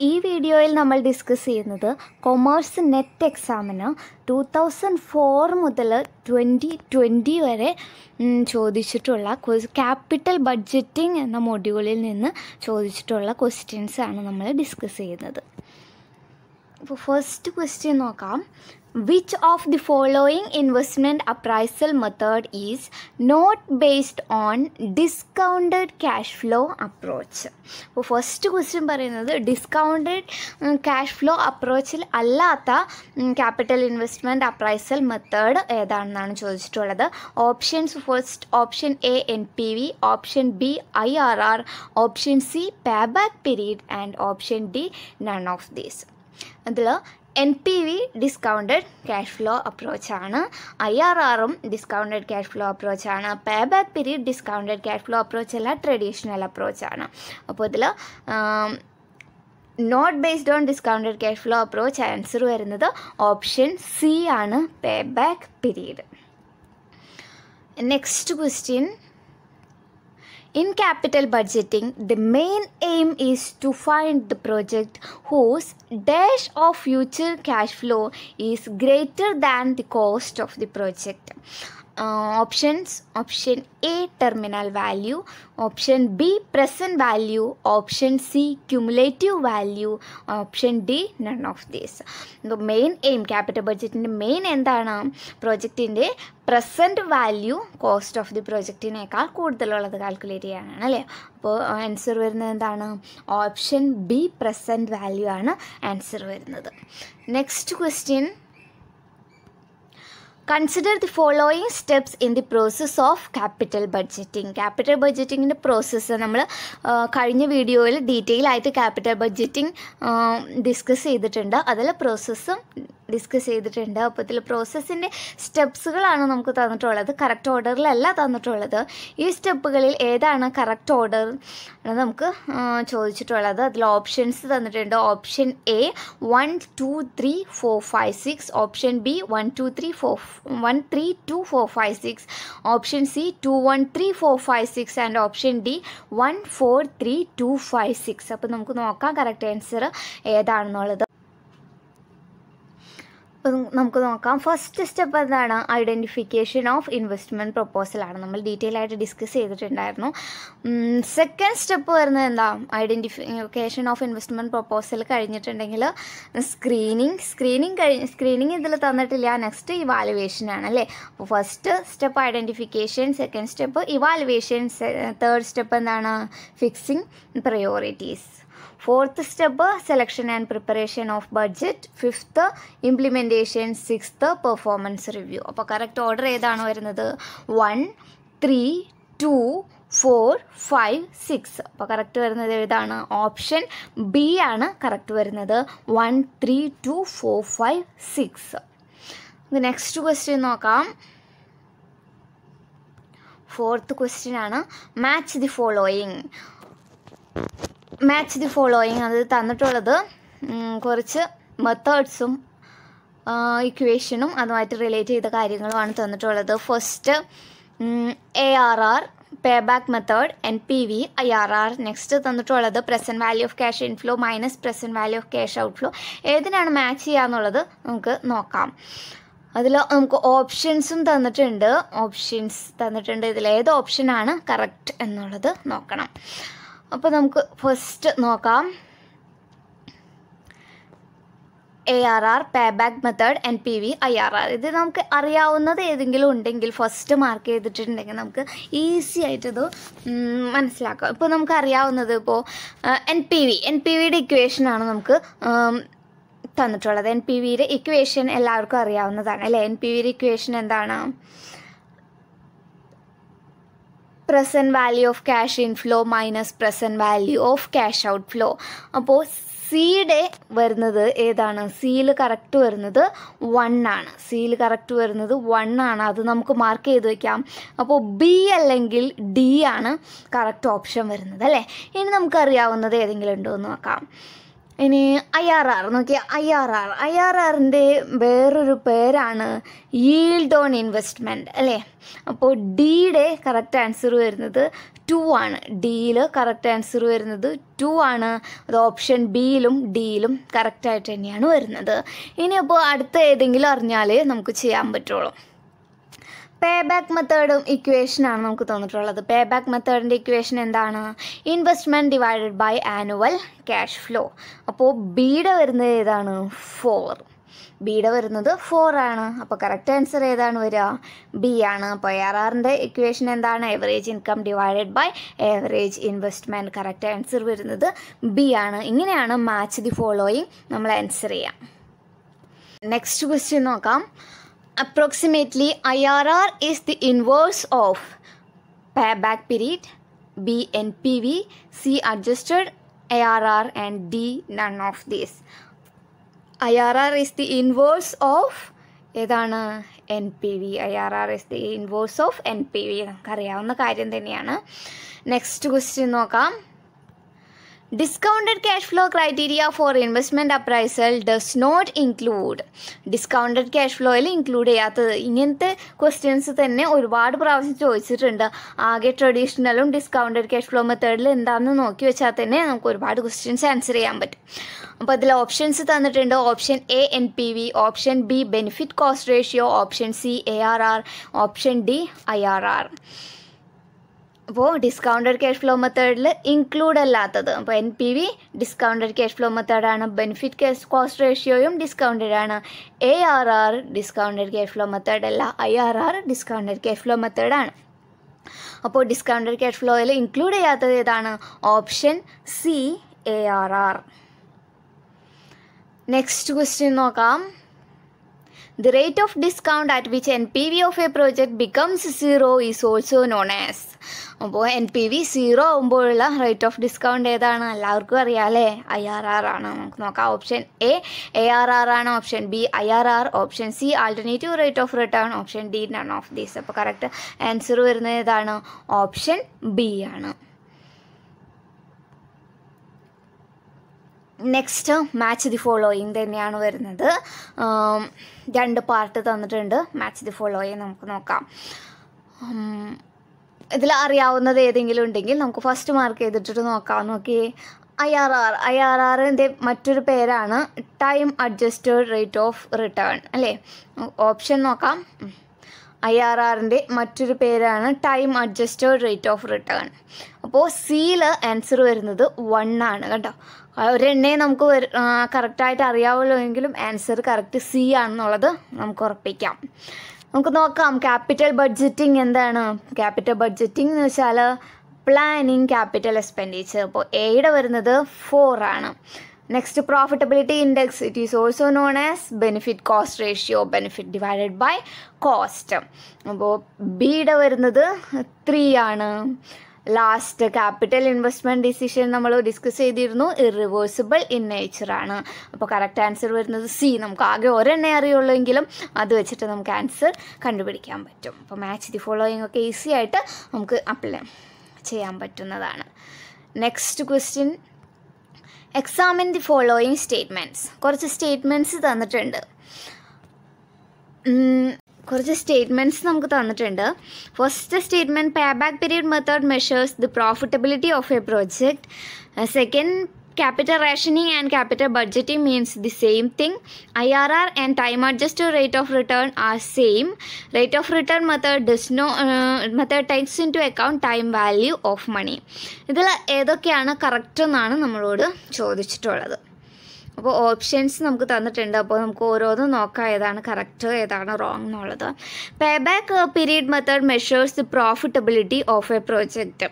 ഈ വീഡിയോയിൽ നമ്മൾ ഡിസ്കസ് ചെയ്യുന്നത് കൊമേഴ്സ് നെറ്റ് എക്സാമിന് 2004 മുതൽ 2020 വരെ ചോദിച്ചിട്ടുള്ള ക്യാപിറ്റൽ ബഡ്ജറ്റിംഗ് എന്ന മൊഡ്യൂളിൽ നിന്ന് ചോദിച്ചിട്ടുള്ള ക്വസ്റ്റ്യൻസ് ആണ് നമ്മൾ ഡിസ്കസ് ചെയ്യുന്നത്. അപ്പോൾ ഫസ്റ്റ് ക്വസ്റ്റ്യൻ നോക്കാം. Which of the following investment appraisal method is not based on discounted cash flow approach? അപ്പോൾ ഫസ്റ്റ് ക്വസ്റ്റ്യൻ പറയുന്നത് ഡിസ്കൗണ്ടഡ് ക്യാഷ് ഫ്ലോ അപ്രോച്ചിൽ അല്ലാത്ത ക്യാപിറ്റൽ ഇൻവെസ്റ്റ്മെൻറ്റ് അപ്രൈസൽ മെത്തേഡ് ഏതാണെന്നാണ് ചോദിച്ചിട്ടുള്ളത്. Options first option A NPV, option B IRR, option C payback period and option D none of these. അതിൽ NPV discounted cash flow അപ്രോച്ചാണ്, IRRും discounted cash flow അപ്രോച്ചാണ്, payback period discounted cash flow approach അല്ല, traditional അപ്രോച്ചാണ്. അപ്പോൾ ഇതിൽ not based on discounted cash flow approach answer വരുന്നത് option C ആണ്, payback period. Next question. In capital budgeting, the main aim is to find the project whose dash of future cash flow is greater than the cost of the project. Options: option A terminal value, option B present value, option C cumulative value, option D none of this. The main aim, capital budgeting main എന്താണ്? പ്രോജക്റ്റിൻ്റെ present value cost of the പ്രോജക്റ്റിനേക്കാൾ കൂടുതലുള്ളത് calculate ചെയ്യാനാണ് അല്ലേ. അപ്പോൾ answer വരുന്നത് എന്താണ്? Option B present value ആണ് ആൻസർ വരുന്നത്. Next question. Consider the following steps in the process of capital budgeting. Capital ബഡ്ജറ്റിങ്ങിൻ്റെ പ്രോസസ്സ് നമ്മൾ കഴിഞ്ഞ വീഡിയോയിൽ ഡീറ്റെയിൽ ആയിട്ട് ക്യാപിറ്റൽ ബഡ്ജറ്റിംഗ് ഡിസ്കസ് ചെയ്തിട്ടുണ്ട്. അതിൽ പ്രോസസ്സും ഡിസ്കസ് ചെയ്തിട്ടുണ്ട്. അപ്പോൾ ഇതിൽ പ്രോസസ്സിൻ്റെ സ്റ്റെപ്സുകളാണ് നമുക്ക് തന്നിട്ടുള്ളത്, കറക്റ്റ് ഓർഡറിലല്ല തന്നിട്ടുള്ളത്. ഈ സ്റ്റെപ്പുകളിൽ ഏതാണ് കറക്റ്റ് ഓർഡർ നമുക്ക് ചോദിച്ചിട്ടുള്ളത്. അതിൽ ഓപ്ഷൻസ് തന്നിട്ടുണ്ട്. Option A 1 2 3 4 5 6, option B 1 2 3 2 4 5 6, option C 2 1 3 4 5 6 and option D 1 4 3 2 5 6. അപ്പോൾ നമുക്ക് നോക്കാം കറക്റ്റ് ആൻസർ ഏതാണെന്നുള്ളത്. നമുക്ക് നോക്കാം. ഫസ്റ്റ് സ്റ്റെപ്പ് എന്താണ്? ഐഡൻറ്റിഫിക്കേഷൻ ഓഫ് ഇൻവെസ്റ്റ്മെൻറ്റ് പ്രൊപ്പോസലാണ്, നമ്മൾ ഡീറ്റെയിൽ ആയിട്ട് ഡിസ്കസ് ചെയ്തിട്ടുണ്ടായിരുന്നു. സെക്കൻഡ് സ്റ്റെപ്പ് വരുന്നത് എന്താ? ഐഡൻറ്റിഫിക്കേഷൻ ഓഫ് ഇൻവെസ്റ്റ്മെൻറ്റ് പ്രൊപ്പോസൽ കഴിഞ്ഞിട്ടുണ്ടെങ്കിൽ സ്ക്രീനിങ് ഇതിൽ തന്നിട്ടില്ല. നെക്സ്റ്റ് ഇവാലുവേഷൻ ആണ് അല്ലേ. അപ്പോൾ first step identification, second step evaluation, third step എന്താണ്? Fixing priorities. Fourth step selection and preparation of budget, fifth implementation, sixth performance review. അപ്പോൾ കറക്റ്റ് ഓർഡർ ഏതാണ് വരുന്നത്? 1 3 2 4 5 6. അപ്പോൾ കറക്റ്റ് വരുന്നത് ഏതാണ്? ഓപ്ഷൻ ബി ആണ് കറക്റ്റ് വരുന്നത്. 1 3 2 4 5 6. നെക്സ്റ്റ് ക്വസ്റ്റ്യൻ നോക്കാം. ഫോർത്ത് ക്വസ്റ്റ്യൻ ആണ്. Match the following. Match the following അത് തന്നിട്ടുള്ളത് കുറച്ച് മെത്തേഡ്സും ഇക്വേഷനും അതുമായിട്ട് റിലേറ്റ് ചെയ്ത കാര്യങ്ങളുമാണ് തന്നിട്ടുള്ളത്. First ARR payback method, NPV, IRR. Next തന്നിട്ടുള്ളത് present value of cash inflow minus present value of cash outflow. ഏതിനാണ് മാച്ച് ചെയ്യുക എന്നുള്ളത് നമുക്ക് നോക്കാം. അതിൽ നമുക്ക് ഓപ്ഷൻസും തന്നിട്ടുണ്ട്. ഇതിൽ ഏത് ഓപ്ഷനാണ് കറക്റ്റ് എന്നുള്ളത് നോക്കണം. അപ്പോൾ നമുക്ക് ഫസ്റ്റ് നോക്കാം. ARR payback method, NPV, IRR. ഇത് നമുക്ക് അറിയാവുന്നത് ഏതെങ്കിലും ഉണ്ടെങ്കിൽ ഫസ്റ്റ് മാർക്ക് ചെയ്തിട്ടുണ്ടെങ്കിൽ നമുക്ക് ഈസി ആയിട്ടത് മനസ്സിലാക്കാം. ഇപ്പോൾ നമുക്ക് അറിയാവുന്നത് ഇപ്പോൾ NPVയുടെ ഇക്വേഷനാണ് നമുക്ക് തന്നിട്ടുള്ളത്. NPVയുടെ ഇക്വേഷൻ എല്ലാവർക്കും അറിയാവുന്നതാണ് അല്ലേ. NPVയുടെ ഇക്വേഷൻ എന്താണ്? Present value of cash inflow minus present value of cash outflow. അപ്പോൾ സിയുടെ വരുന്നത് ഏതാണ്? സിയിൽ കറക്റ്റ് വരുന്നത് 1 ആണ്. അത് നമുക്ക് മാർക്ക് ചെയ്ത് വയ്ക്കാം. അപ്പോൾ ബി അല്ലെങ്കിൽ ഡി ആണ് കറക്റ്റ് ഓപ്ഷൻ വരുന്നത് അല്ലേ. ഇനി നമുക്കറിയാവുന്നത് ഏതെങ്കിലും ഉണ്ടോ എന്ന് നോക്കാം. ഇനി IRR നോക്കിയാൽ IRRൻ്റെ വേറൊരു പേരാണ് yield on investment അല്ലേ. അപ്പോൾ ഡിയുടെ കറക്റ്റ് ആൻസർ വരുന്നത് 2 ആണ്. ഡിയിൽ കറക്റ്റ് ആൻസർ വരുന്നത് 2 ആണ്. അത് ഓപ്ഷൻ ബിയിലും ഡിയിലും കറക്റ്റായിട്ട് തന്നെയാണ് വരുന്നത്. ഇനിയപ്പോൾ അടുത്ത ഏതെങ്കിലും അറിഞ്ഞാലേ നമുക്ക് ചെയ്യാൻ പറ്റുള്ളൂ. പേ ബാക്ക് മെത്തേഡും ഇക്വേഷനാണ് നമുക്ക് തന്നിട്ടുള്ളത്. പേ ബാക്ക് മെത്തേഡിൻ്റെ ഇക്വേഷൻ എന്താണ്? Investment divided by annual cash flow. അപ്പോൾ ബിയുടെ വരുന്നത് ഏതാണ്? 4. ബിയുടെ വരുന്നത് 4 ആണ്. അപ്പോൾ കറക്റ്റ് ആൻസർ ഏതാണ് വരിക? ബി ആണ്. അപ്പോൾ ARRൻ്റെ ഇക്വേഷൻ എന്താണ്? Average income divided by average investment. Correct answer വരുന്നത് ബി ആണ്. ഇങ്ങനെയാണ് മാച്ച് ദി ഫോളോയിങ് നമ്മൾ ആൻസർ ചെയ്യാം. നെക്സ്റ്റ് ക്വസ്റ്റ്യൻ നോക്കാം. Approximately IRR is the inverse of payback period, B NPV, C adjusted ARR, and D none of these. IRR is the inverse of ഏതാണ്? NPV. IRR is the inverse of NPV. നമുക്കറിയാവുന്ന കാര്യം തന്നെയാണ്. Next question നോക്കാം. Discounted cash flow criteria for investment appraisal does not include. Discounted cash ഫ്ലോയിൽ include ചെയ്യാത്തത്. ഇങ്ങനത്തെ questions തന്നെ ഒരുപാട് പ്രാവശ്യം ചോദിച്ചിട്ടുണ്ട്. ആകെ ട്രഡീഷണലും ഡിസ്കൗണ്ടഡ് ക്യാഷ് ഫ്ലോ മെത്തേഡിൽ എന്താണെന്ന് നോക്കി വെച്ചാൽ തന്നെ നമുക്ക് ഒരുപാട് ക്വസ്റ്റ്യൻസ് ആൻസർ ചെയ്യാൻ പറ്റും. അപ്പോൾ അതിൽ ഓപ്ഷൻസ് തന്നിട്ടുണ്ട്. Option A NPV, option B benefit cost ratio, option C ARR, option D IRR. അപ്പോൾ ഡിസ്കൗണ്ടഡ് ക്യാഷ് ഫ്ലോ മെത്തേഡിൽ ഇൻക്ലൂഡ് അല്ലാത്തത് അപ്പോൾ NPV ഡിസ്കൗണ്ടഡ് ക്യാഷ് ഫ്ലോ മെത്തേഡാണ്. ബെനിഫിറ്റ് കോസ്റ്റ് റേഷ്യോയും ഡിസ്കൗണ്ടഡ് ആണ്. ARR discounted cash flow method അല്ല. IRR discounted cash flow മെത്തേഡാണ്. അപ്പോൾ discounted cash ഫ്ലോയിൽ ഇൻക്ലൂഡ് ചെയ്യാത്തത് ഏതാണ്? Option C ARR. Next question നോക്കാം. The rate of discount at which NPV of a project becomes 0 is also known as. അപ്പോൾ NPV 0 ആകുമ്പോഴുള്ള rate of discount ഏതാണ്? എല്ലാവർക്കും അറിയാം അല്ലേ? IRR ആണ്. നമുക്ക് നോക്കാം. ഓപ്ഷൻ എ ARR ആണ്, option B IRR, option C alternative rate of return, option D none of these. അപ്പോൾ കറക്റ്റ് ആൻസർ വരുന്നത് ഏതാണ്? ഓപ്ഷൻ ബി ആണ്. നെക്സ്റ്റ് മാച്ച് ദി ഫോളോയിങ് തന്നെയാണ് വരുന്നത്. 2 പാർട്ട് തന്നിട്ടുണ്ട്. മാച്ച് ദി ഫോളോയിങ് നമുക്ക് നോക്കാം. ഇതിൽ അറിയാവുന്നത് ഏതെങ്കിലും ഉണ്ടെങ്കിൽ നമുക്ക് ഫസ്റ്റ് മാർക്ക് ചെയ്തിട്ട് നോക്കാം. നോക്കി, IRRൻ്റെ മറ്റൊരു പേരാണ് time adjusted rate of return അല്ലേ? ഓപ്ഷൻ നോക്കാം. IRRൻ്റെ മറ്റൊരു പേരാണ് time adjusted rate of return. അപ്പോൾ സിയിൽ ആൻസർ വരുന്നത് 1 ആണ് കേട്ടോ. ഒരെണ്ണേ നമുക്ക് കറക്റ്റായിട്ട് അറിയാവുള്ളൂ എങ്കിലും ആൻസർ കറക്റ്റ് സി ആണെന്നുള്ളത് നമുക്ക് ഉറപ്പിക്കാം. നമുക്ക് നോക്കാം ക്യാപിറ്റൽ ബഡ്ജറ്റിംഗ് എന്താണ്. ക്യാപിറ്റൽ ബഡ്ജറ്റിംഗ് എന്ന് വെച്ചാൽ പ്ലാനിങ് ക്യാപിറ്റൽ എക്സ്പെൻഡിച്ചർ. അപ്പോൾ എയുടെ വരുന്നത് 4 ആണ്. Next profitability index, it is also known as benefit cost ratio, benefit divided by cost. അപ്പോൾ ബിയുടെ വരുന്നത് 3 ആണ്. ലാസ്റ്റ് ക്യാപിറ്റൽ ഇൻവെസ്റ്റ്മെൻറ്റ് ഡിസിഷൻ നമ്മൾ ഡിസ്കസ് ചെയ്തിരുന്നു, ഇറിവേഴ്സിബിൾ ഇൻ നേച്ചറാണ്. അപ്പോൾ കറക്റ്റ് ആൻസർ വരുന്നത് സി. നമുക്ക് ആകെ ഒരെണ്ണേ അറിയുള്ളൂ എങ്കിലും അത് വെച്ചിട്ട് നമുക്ക് ആൻസർ കണ്ടുപിടിക്കാൻ പറ്റും. അപ്പോൾ മാച്ച് ദി ഫോളോയിങ് ഒക്കെ ഈസി ആയിട്ട് നമുക്ക് അപ്ലൈ ചെയ്യാൻ പറ്റുന്നതാണ്. Next question, examine the following statements. കുറച്ച് സ്റ്റേറ്റ്മെൻറ്റ്സ് തന്നിട്ടുണ്ട്. കുറച്ച് സ്റ്റേറ്റ്മെൻറ്റ്സ് നമുക്ക് തന്നിട്ടുണ്ട്. First statement, pay back period method measures the profitability of a project. Second, capital rationing and capital budgeting means the same thing. IRR and time adjusted rate of return are same. Rate of return method method takes into account time value of money. ഇതിൽ ഏതൊക്കെയാണ് correct എന്നാണ് നമ്മളോട് ചോദിച്ചിട്ടുള്ളത്. അപ്പോൾ options നമുക്ക് തന്നിട്ടുണ്ട്. അപ്പോൾ നമുക്ക് ഓരോന്നും നോക്കാം ഏതാണ് കറക്റ്റ് ഏതാണ് റോങ് എന്നുള്ളത്. Pay back period method measures the profitability of a project.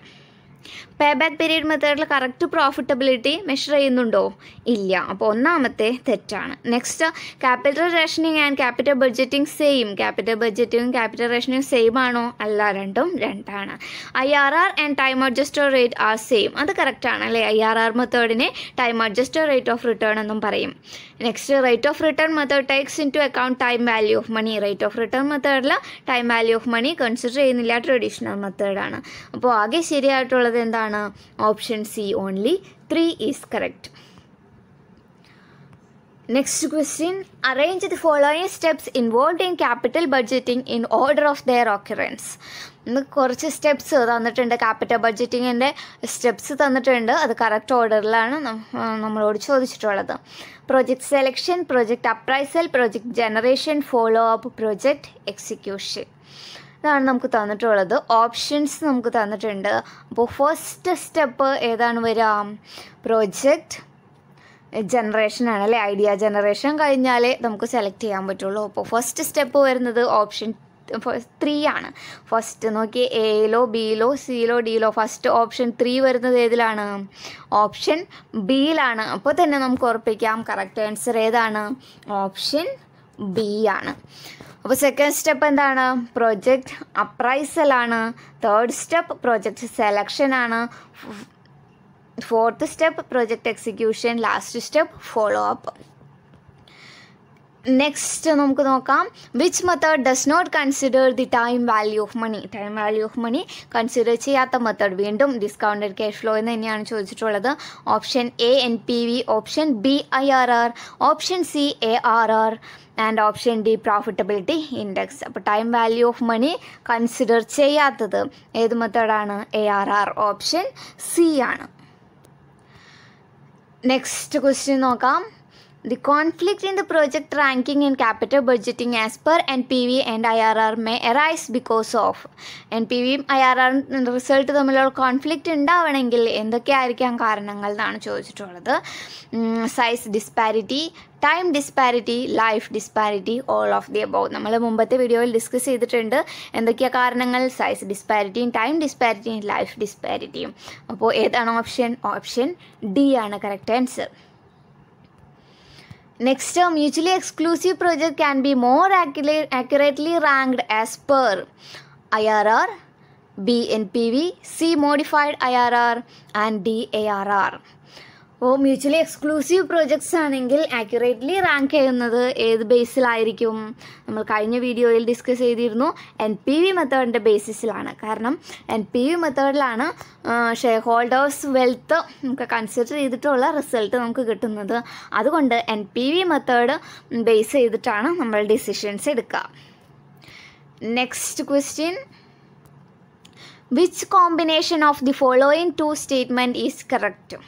Pay back period മെത്തേഡിൽ കറക്റ്റ് പ്രോഫിറ്റബിലിറ്റി മെഷർ ചെയ്യുന്നുണ്ടോ? ഇല്ല. അപ്പോൾ ഒന്നാമത്തെ തെറ്റാണ്. Next, capital rationing and capital budgeting same. Capital ബഡ്ജറ്റിംഗും ക്യാപിറ്റൽ റേഷനിങ് സെയിം ആണോ? അല്ല, രണ്ടും രണ്ടാണ്. IRR and time adjusted rate are same. അത് കറക്റ്റാണ് അല്ലേ? IRR മെത്തേഡിനെ time adjusted rate of return എന്നും പറയും. Next, rate of return method takes into account time value of money. Rate of return മെത്തേഡിൽ time value of money consider ചെയ്യുന്നില്ല, traditional മെത്തേഡാണ്. അപ്പോൾ ആകെ ശരിയായിട്ടുള്ളത് എന്താണ്? Option C only 3 is correct. Next question. Arrange the following steps involved in capital budgeting in order of their occurrence. കുറച്ച് steps തന്നിട്ടുണ്ട്. Capital ബഡ്ജറ്റിങ്ങിൻ്റെ steps തന്നിട്ടുണ്ട്. അത് കറക്റ്റ് ഓർഡറിലാണ് നമ്മളോട് ചോദിച്ചിട്ടുള്ളത്. Project selection, project appraisal, project generation, follow up, project execution. ഇതാണ് നമുക്ക് തന്നിട്ടുള്ളത്. Options നമുക്ക് തന്നിട്ടുണ്ട്. അപ്പോൾ ഫസ്റ്റ് സ്റ്റെപ്പ് ഏതാണ് വരിക? പ്രൊജക്റ്റ് ജനറേഷനാണ് അല്ലേ. ഐഡിയ ജനറേഷൻ കഴിഞ്ഞാലേ നമുക്ക് സെലക്ട് ചെയ്യാൻ പറ്റുള്ളൂ. അപ്പോൾ ഫസ്റ്റ് സ്റ്റെപ്പ് വരുന്നത് ഓപ്ഷൻ 3 ആണ്. ഫസ്റ്റ് നോക്കി, എയിലോ ബിയിലോ സിയിലോ ഡിയിലോ ഫസ്റ്റ് ഓപ്ഷൻ 3 വരുന്നത് ഏതിലാണ്? ഓപ്ഷൻ ബിയിലാണ്. അപ്പോൾ തന്നെ നമുക്ക് ഉറപ്പിക്കാം കറക്റ്റ് ആൻസർ ഏതാണ്? ഓപ്ഷൻ ബി ആണ്. അപ്പോൾ സെക്കൻഡ് സ്റ്റെപ്പ് എന്താണ്? പ്രൊജക്റ്റ് അപ്രൈസലാണ്. തേർഡ് സ്റ്റെപ്പ് പ്രൊജക്റ്റ് സെലക്ഷൻ ആണ്. Fourth step project execution. Last step follow up. Next നമുക്ക് നോക്കാം. Which method does not consider the time value of money? Time value of money consider ചെയ്യാത്ത method വീണ്ടും discounted cash flow എന്ന് തന്നെയാണ് ചോദിച്ചിട്ടുള്ളത്. Option A NPV, option B IRR, option C ARR and option D profitability index. അപ്പോൾ time value of money consider ചെയ്യാത്തത് ഏത് മെത്തേഡാണ്? ARR, option C ആണ്. നെക്സ്റ്റ് ക്വസ്റ്റ്യൻ നോക്കാം. The conflict in the project ranking in capital budgeting as per NPV and IRR may arise because of. NPVയും IRR result തമ്മിലുള്ള conflict ഉണ്ടാവണമെങ്കിൽ എന്തൊക്കെയായിരിക്കാം കാരണങ്ങൾ എന്നാണ് ചോദിച്ചിട്ടുള്ളത്. Size disparity, time disparity, life disparity, all of the above. നമ്മൾ മുമ്പത്തെ വീഡിയോയിൽ ഡിസ്കസ് ചെയ്തിട്ടുണ്ട് എന്തൊക്കെയാണ് കാരണങ്ങൾ. സൈസ് ഡിസ്പാരിറ്റിയും ടൈം ഡിസ്പാരിറ്റിയും ലൈഫ് ഡിസ്പാരിറ്റിയും. അപ്പോൾ ഏതാണ് ഓപ്ഷൻ? ഓപ്ഷൻ ഡി ആണ് correct answer. Next, a mutually exclusive project can be more accurately ranked as per IRR, B NPV, C modified IRR and D ARR. അപ്പോൾ മ്യൂച്വലി എക്സ്ക്ലൂസീവ് പ്രോജക്ട്സ് ആണെങ്കിൽ accurately rank ചെയ്യുന്നത് ഏത് ബേസിലായിരിക്കും? നമ്മൾ കഴിഞ്ഞ വീഡിയോയിൽ discuss ചെയ്തിരുന്നു NPV മെത്തേഡിൻ്റെ ബേസിസിലാണ്. കാരണം NPV മെത്തേഡിലാണ് ഷെയർ ഹോൾഡേഴ്സ് വെൽത്ത് നമുക്ക് കൺസിഡർ ചെയ്തിട്ടുള്ള റിസൾട്ട് നമുക്ക് കിട്ടുന്നത്. അതുകൊണ്ട് NPV മെത്തേഡ് ബേസ് ചെയ്തിട്ടാണ് നമ്മൾ ഡിസിഷൻസ് എടുക്കുക. Next question. Which combination of the following 2 statement is correct?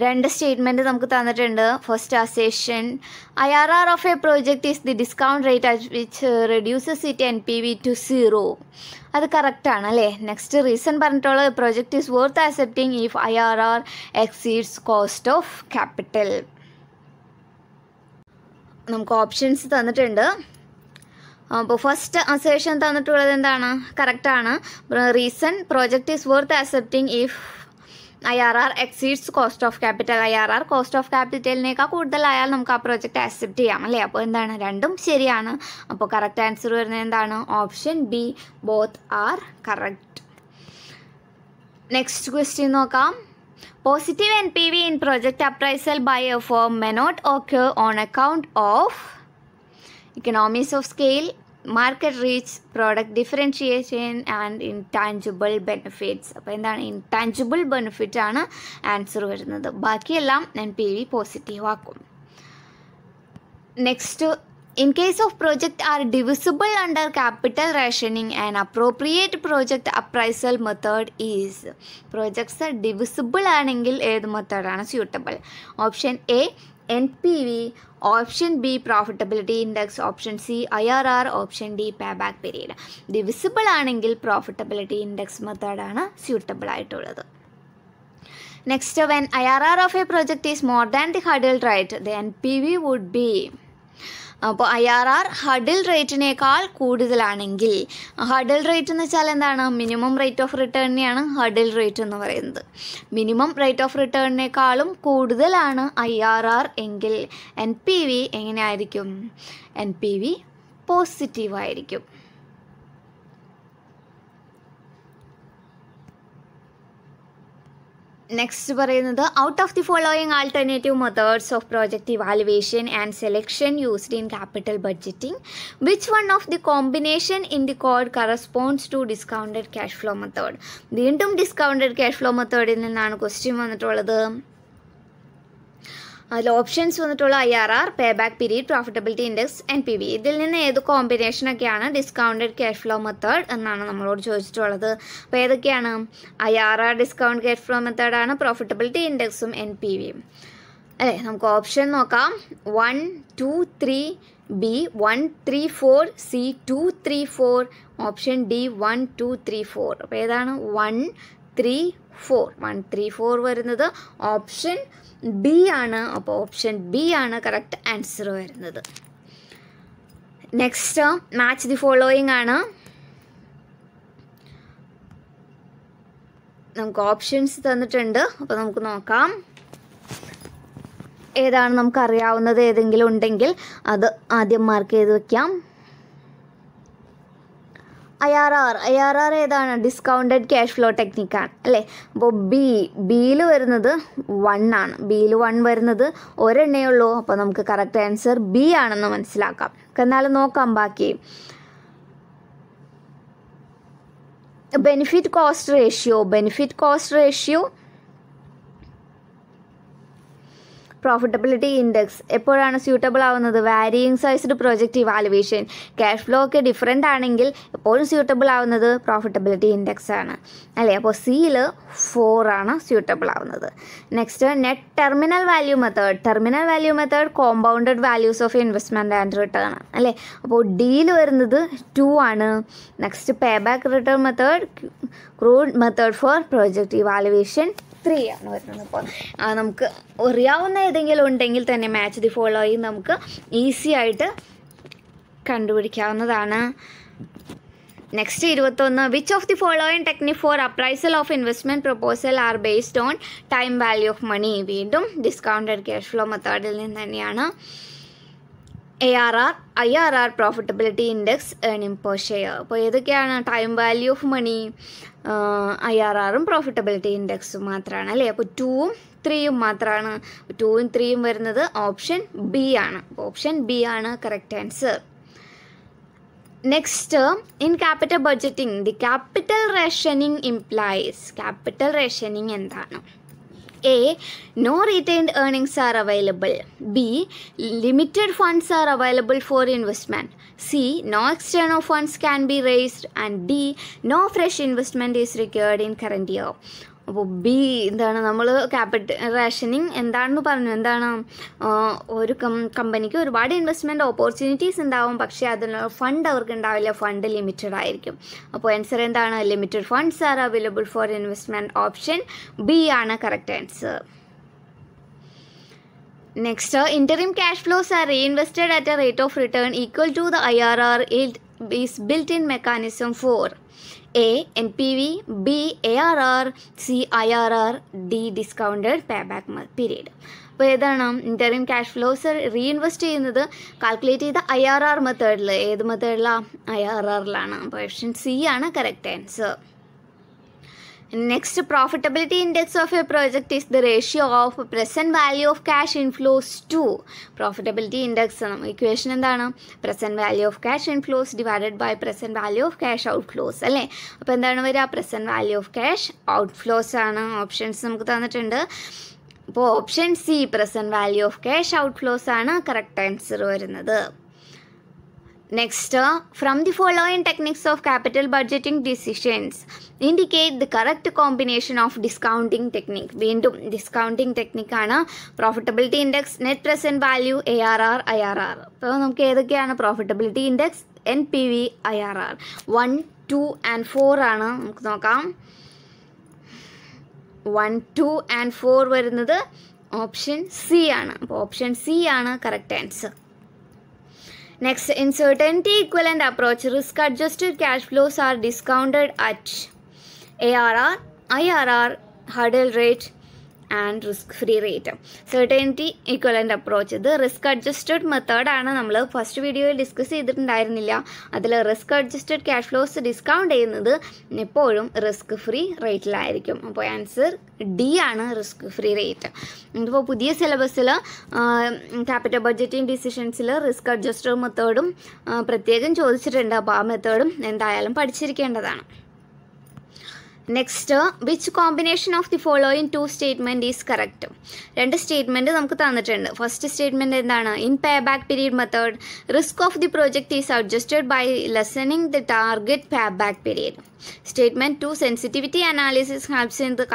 2 statement നമുക്ക് തന്നിട്ടുണ്ട്. First assertion, IRR of a project is the discount rate at which reduces it NPV to 0. അത് കറക്റ്റാണ് അല്ലേ. Next reason പറഞ്ഞിട്ടുള്ളത് project is worth accepting if IRR exceeds cost of capital. നമുക്ക് options തന്നിട്ടുണ്ട്. അപ്പോൾ first assertion തന്നിട്ടുള്ളത് എന്താണ്? കറക്റ്റാണ്. Reason project is worth accepting if IRR exceeds cost of capital. IRR cost of ക്യാപിറ്റലിനേക്കാൾ കൂടുതലായാൽ നമുക്ക് ആ പ്രോജക്റ്റ് ആക്സെപ്റ്റ് ചെയ്യാം അല്ലേ. അപ്പോൾ എന്താണ്? രണ്ടും ശരിയാണ്. അപ്പോൾ കറക്റ്റ് ആൻസർ വരുന്നത് എന്താണ്? Option B, both are correct. Next question നോക്കാം. Positive NPV in project appraisal by a firm may not occur on account of economies of scale, market reach, product differentiation and intangible benefits. അപ്പോൾ എന്താണ്? Intangible benefit ആണ് answer വരുന്നത്. ബാക്കിയെല്ലാം NPV positive ആക്കും. Next, in case of project are divisible under capital rationing, an appropriate project appraisal method is. Projects are divisible ആണെങ്കിൽ ഏത് മെത്തേഡാണ് suitable? Option A NPV, option B profitability index, option C IRR, option D payback period. Divisible ആണെങ്കിൽ profitability index മെത്തേഡാണ് suitable ആയിട്ടുള്ളത്. Next, when IRR of a project is more than the hurdle rate, the NPV would be. അപ്പോൾ IRR hurdle റേറ്റിനേക്കാൾ കൂടുതലാണെങ്കിൽ, hurdle rate എന്ന് വെച്ചാൽ എന്താണ്? Minimum rate of റിട്ടേണിനെയാണ് ഹഡിൽ റേറ്റ് എന്ന് പറയുന്നത്. മിനിമം റേറ്റ് ഓഫ് റിട്ടേണിനേക്കാളും കൂടുതലാണ് IRR എങ്കിൽ NPV എങ്ങനെയായിരിക്കും? NPV പോസിറ്റീവായിരിക്കും. നെക്സ്റ്റ് പറയുന്നത്, out of the following alternative methods of project evaluation and selection used in capital budgeting, which one of the combination in the code corresponds to discounted cash flow method? വീണ്ടും discounted cash flow മെത്തേഡിൽ നിന്നാണ് question വന്നിട്ടുള്ളത്. അതിൽ options വന്നിട്ടുള്ള IRR, pay back period, profitability index, NPV. ഇതിൽ നിന്ന് ഏത് കോമ്പിനേഷനൊക്കെയാണ് ഡിസ്കൗണ്ടഡ് ക്യാഷ് ഫ്ലോ മെത്തേഡ് എന്നാണ് നമ്മളോട് ചോദിച്ചിട്ടുള്ളത്. അപ്പോൾ ഏതൊക്കെയാണ്? IRR ഡിസ്കൗണ്ട് ക്യാഷ് ഫ്ലോ മെത്തേഡാണ്, പ്രോഫിറ്റബിലിറ്റി ഇൻഡെക്സും NPVയും അല്ലേ. നമുക്ക് ഓപ്ഷൻ നോക്കാം. 1, 2, 3, B 1, 3, 4, C 2, 3, 4, ഓപ്ഷൻ D 1, 2, 3, 4. അപ്പോൾ ഏതാണ്? 1, 3, 4. 1, 3, 4 വരുന്നത് ഓപ്ഷൻ B ആണ്. അപ്പോൾ ഓപ്ഷൻ B ആണ് കറക്റ്റ് ആൻസർ വരുന്നത്. നെക്സ്റ്റ് മാച്ച് ദി ഫോളോയിങ് ആണ്. നമുക്ക് ഓപ്ഷൻസ് തന്നിട്ടുണ്ട്. അപ്പോൾ നമുക്ക് നോക്കാം ഏതാണ് നമുക്കറിയാവുന്നത്. ഏതെങ്കിലും ഉണ്ടെങ്കിൽ അത് ആദ്യം മാർക്ക് ചെയ്ത് വയ്ക്കാം. IRR ഏതാണ്? ഡിസ്കൗണ്ടഡ് ക്യാഷ് ഫ്ലോ ടെക്നിക്കാണ് അല്ലേ. അപ്പോൾ ബിയിൽ വരുന്നത് 1 ആണ്. ബിയിൽ 1 വരുന്നത് ഒരെണ്ണേ ഉള്ളൂ. അപ്പോൾ നമുക്ക് കറക്റ്റ് ആൻസർ B ആണെന്ന് മനസ്സിലാക്കാം. എന്നാലും നോക്കാം ബാക്കി. Benefit cost ratio profitability index എപ്പോഴാണ് സ്യൂട്ടബിൾ ആവുന്നത്? Varying sized project evaluation. Cash flow ഒക്കെ ഡിഫറെൻ്റ് ആണെങ്കിൽ എപ്പോഴും സ്യൂട്ടബിൾ ആവുന്നത് പ്രോഫിറ്റബിലിറ്റി ഇൻഡെക്സ് ആണ് അല്ലേ. അപ്പോൾ സിയിൽ 4 ആണ് സ്യൂട്ടബിൾ ആവുന്നത്. Next net terminal value method compounded values of investment and return അല്ലേ. അപ്പോൾ ഡിയിൽ വരുന്നത് 2 ആണ്. Next pay back return method crude method for project evaluation 3 ആണ് വരുന്നത്. അപ്പോൾ നമുക്ക് അറിയാവുന്ന ഏതെങ്കിലും ഉണ്ടെങ്കിൽ തന്നെ മാച്ച് ദി ഫോളോയിങ് നമുക്ക് ഈസി ആയിട്ട് കണ്ടുപിടിക്കാവുന്നതാണ്. Next 21, which of the following technique for appraisal of investment proposal are based on time value of money. വീണ്ടും ഡിസ്കൗണ്ടഡ് ക്യാഷ് ഫ്ലോ മെത്തേഡിൽ നിന്ന് തന്നെയാണ്. IRR profitability index, earning per share. അപ്പോൾ ഏതൊക്കെയാണ്? Time value of money, IRRും profitability ഇൻഡെക്സും മാത്രമാണ് അല്ലേ. അപ്പോൾ 2ഉം 3ഉം മാത്രമാണ്. 2ഉം 3ഉം വരുന്നത് ഓപ്ഷൻ B ആണ്. ഓപ്ഷൻ B ആണ് correct answer. Next in capital budgeting the capital rationing implies. Capital rationing എന്താണ്? A. No retained earnings are available. B. Limited funds are available for investment. C. No external funds can be raised. And D. No fresh investment is required in current year. അപ്പോൾ B എന്താണ്? നമ്മൾ capital rationing എന്താണെന്ന് പറഞ്ഞു. എന്താണ്? ഒരു കമ്പനിക്ക് ഒരുപാട് investment opportunities ഉണ്ടാവും, പക്ഷേ അതിനുള്ള ഫണ്ട് അവർക്ക് ഉണ്ടാവില്ല. ഫണ്ട് ലിമിറ്റഡ് ആയിരിക്കും. അപ്പോൾ ആൻസർ എന്താണ്? Limited funds are available for investment. Option B ആണ് correct answer. Next interim cash flows are reinvested at a rate of return equal to the IRR is built in mechanism for A. NPV, B. ARR, C. IRR, D. Discounted pay back period. അപ്പോൾ ഏതാണ്? Interim cash flows reinvest ചെയ്യുന്നത് calculate ചെയ്ത IRR മെത്തേഡിൽ. ഏത് മെത്തേഡിലാണ്? IRRലാണ്. അപ്പോൾ option C ആണ് correct answer. Next, profitability index of a project is the ratio of present value of cash inflows to profitability index. Equation എന്താണ്? Present value of cash inflows divided by present value of cash outflows അല്ലേ. അപ്പോൾ എന്താണ് വരിക? present value of cash outflows ആണ്. Options നമുക്ക് തന്നിട്ടുണ്ട്. അപ്പോൾ option C present value of cash outflows ആണ് കറക്റ്റ് ആൻസർ വരുന്നത്. Next, from the following techniques of capital budgeting decisions, indicate the correct combination of discounting technique. വീണ്ടും discounting ടെക്നിക്കാണ്. Profitability index, net present value, ARR, IRR. അപ്പോൾ നമുക്ക് ഏതൊക്കെയാണ്? Profitability index, NPV, IRR. 1, 2 and 4 ആണ്. നമുക്ക് നോക്കാം. 1, 2 and 4 വരുന്നത് ഓപ്ഷൻ C ആണ്. അപ്പോൾ ഓപ്ഷൻ C ആണ് correct answer. Next, in certainty equivalent approach, risk adjusted cash flows are discounted at ARR, IRR, hurdle rate and risk free rate. Certainty equivalent approach ഇത് risk adjusted മെത്തേഡാണ്. നമ്മൾ first വീഡിയോയിൽ discuss ചെയ്തിട്ടുണ്ടായിരുന്നില്ല. അതിൽ risk adjusted cash flows discount ചെയ്യുന്നത് എപ്പോഴും risk free റേറ്റിലായിരിക്കും. അപ്പോൾ ആൻസർ D ആണ് റിസ്ക് ഫ്രീ റേറ്റ്. ഇതിപ്പോൾ പുതിയ സിലബസിൽ ക്യാപിറ്റൽ ബഡ്ജറ്റിംഗ് ഡിസിഷൻസിൽ റിസ്ക് അഡ്ജസ്റ്റഡ് മെത്തേഡും പ്രത്യേകം ചോദിച്ചിട്ടുണ്ട്. അപ്പോൾ ആ മെത്തേഡും എന്തായാലും പഠിച്ചിരിക്കേണ്ടതാണ്. Next, which combination of the following two statement is correct? രണ്ട് സ്റ്റേറ്റ്മെൻറ്റ് നമുക്ക് തന്നിട്ടുണ്ട്. ഫസ്റ്റ് സ്റ്റേറ്റ്മെൻറ്റ് എന്താണ്? In pay back period method risk of the project is adjusted by lessening the target pay back period. Statement 2, sensitivity analysis helps in the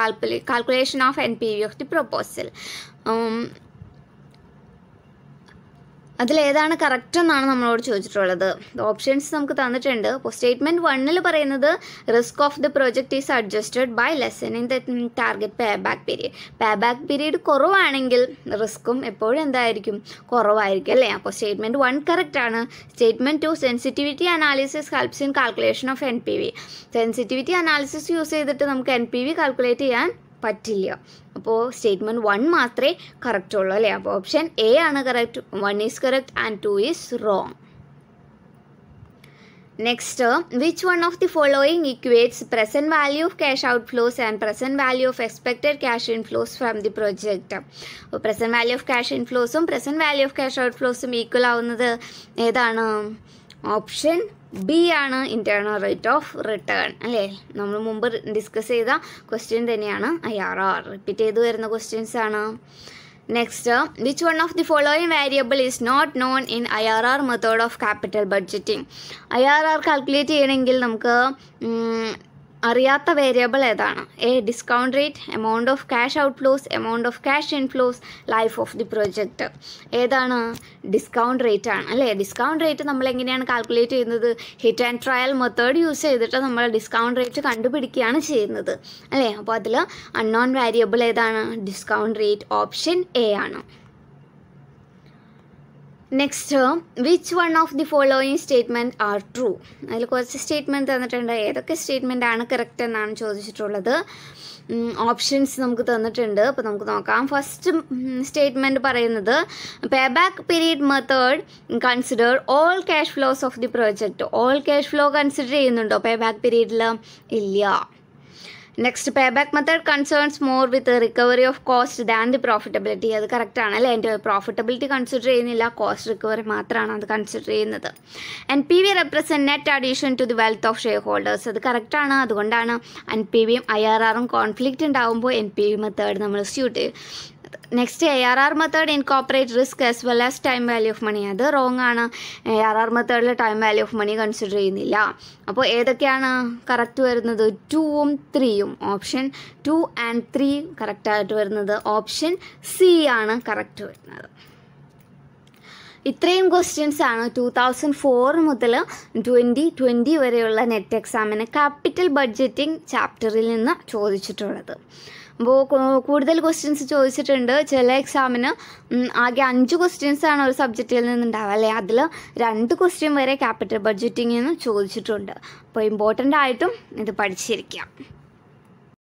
calculation of NPV of the proposal. അതിലേതാണ് correct എന്നാണ് നമ്മളോട് ചോദിച്ചിട്ടുള്ളത്. Options നമുക്ക് തന്നിട്ടുണ്ട്. അപ്പോൾ statement 1 പറയുന്നത് risk of the project is adjusted by lessening the target pay back period. Pay back period കുറവാണെങ്കിൽ റിസ്ക്കും എപ്പോഴും എന്തായിരിക്കും? കുറവായിരിക്കും അല്ലേ? അപ്പോൾ സ്റ്റേറ്റ്മെൻറ്റ് 1 കറക്റ്റാണ്. Statement 2, sensitivity analysis helps in calculation of NPV. Sensitivity analysis use ചെയ്തിട്ട് നമുക്ക് NPV കാൽക്കുലേറ്റ് ചെയ്യാൻ പറ്റില്ല. അപ്പോൾ സ്റ്റേറ്റ്മെൻറ്റ് 1 മാത്രമേ കറക്റ്റ് ഉള്ളൂ അല്ലേ? അപ്പോൾ ഓപ്ഷൻ എ ആണ് correct. 1 is correct and 2 is wrong. Next, which one of the following equates present value of cash outflows and present value of expected cash inflows from the project? അപ്പോൾ present value of cash ഇൻഫ്ലോസും present value of cash ഔട്ട്ഫ്ലോസും equal ആവുന്നത് ഏതാണ്? Option B ആണ്, internal rate of return അല്ലേ? നമ്മൾ മുമ്പ് discuss ചെയ്ത ക്വസ്റ്റ്യൻ തന്നെയാണ് IRR. റിപ്പീറ്റ് ചെയ്ത് വരുന്ന ക്വസ്റ്റ്യൻസ് ആണ്. Next, which one of the following variable is not known in IRR method of capital budgeting? IRR calculate ചെയ്യണമെങ്കിൽ നമുക്ക് അറിയാത്ത വേരിയബിൾ ഏതാണ്? A, discount rate, amount of cash outflows, amount of cash inflows, life of the project. ഏതാണ്? Discount rate ആണ് അല്ലേ? Discount rate നമ്മൾ എങ്ങനെയാണ് calculate ചെയ്യുന്നത്? Hit and trial method use ചെയ്തിട്ട് നമ്മൾ ഡിസ്കൗണ്ട് റേറ്റ് കണ്ടുപിടിക്കുകയാണ് ചെയ്യുന്നത് അല്ലേ? അപ്പോൾ അതിൽ അൺനോൺ വേരിയബിൾ ഏതാണ്? Discount rate. ഓപ്ഷൻ എ ആണ്. Next, which one of the following statement are true? അതിൽ കുറച്ച് സ്റ്റേറ്റ്മെൻറ്റ് തന്നിട്ടുണ്ട്. ഏതൊക്കെ സ്റ്റേറ്റ്മെൻറ്റ് ആണ് കറക്റ്റ് എന്നാണ് ചോദിച്ചിട്ടുള്ളത്. ഓപ്ഷൻസ് നമുക്ക് തന്നിട്ടുണ്ട്. അപ്പോൾ നമുക്ക് നോക്കാം. ഫസ്റ്റ് സ്റ്റേറ്റ്മെൻറ്റ് പറയുന്നത് pay back period method consider all cash flows of the project. All cash flow consider ചെയ്യുന്നുണ്ടോ പേ ബാക്ക് പീരീഡിൽ? ഇല്ല. Next, pay back method concerns more with recovery of cost than the profitability. അത് കറക്റ്റാണ് അല്ലേ? എൻ്റെ profitability consider ചെയ്യുന്നില്ല, cost recovery മാത്രമാണ് അത് കൺസിഡർ ചെയ്യുന്നത്. NPV represent net addition to the wealth of shareholders. അത് കറക്റ്റാണ്. അതുകൊണ്ടാണ് NPVയും IRRും കോൺഫ്ലിക്റ്റ് ഉണ്ടാകുമ്പോൾ NPV മെത്തേഡ് നമ്മൾ സ്യൂട്ട് ചെയ്യും. Next, ARR method incorporate risk as well as time value of money. അത് റോങ് ആണ്. ARR മെത്തേഡിൽ time value of money consider ചെയ്യുന്നില്ല. അപ്പോൾ ഏതൊക്കെയാണ് കറക്റ്റ് വരുന്നത്? 2ഉം 3യും. ഓപ്ഷൻ 2 ആൻഡ് 3 കറക്റ്റായിട്ട് വരുന്നത് ഓപ്ഷൻ സി ആണ് കറക്റ്റ് വരുന്നത്. ഇത്രയും ക്വസ്റ്റ്യൻസ് ആണ് 2004 മുതൽ 2020 വരെയുള്ള നെറ്റ് എക്സാമിന് ക്യാപിറ്റൽ ബഡ്ജറ്റിംഗ് ചാപ്റ്ററിൽ നിന്ന് ചോദിച്ചിട്ടുള്ളത്. അപ്പോൾ കൂടുതൽ ക്വസ്റ്റ്യൻസ് ചോദിച്ചിട്ടുണ്ട്. ചില എക്സാമിന് ആകെ 5 ക്വസ്റ്റ്യൻസ് ആണ് ഒരു സബ്ജക്റ്റിൽ നിന്നുണ്ടാവുക അല്ലേ? അതിൽ 2 ക്വസ്റ്റ്യൻ വരെ ക്യാപിറ്റൽ ബഡ്ജറ്റിംഗിൽ നിന്ന് ചോദിച്ചിട്ടുണ്ട്. അപ്പോൾ ഇമ്പോർട്ടൻ്റ് ആയിട്ടും ഇത് പഠിച്ചിരിക്കാം.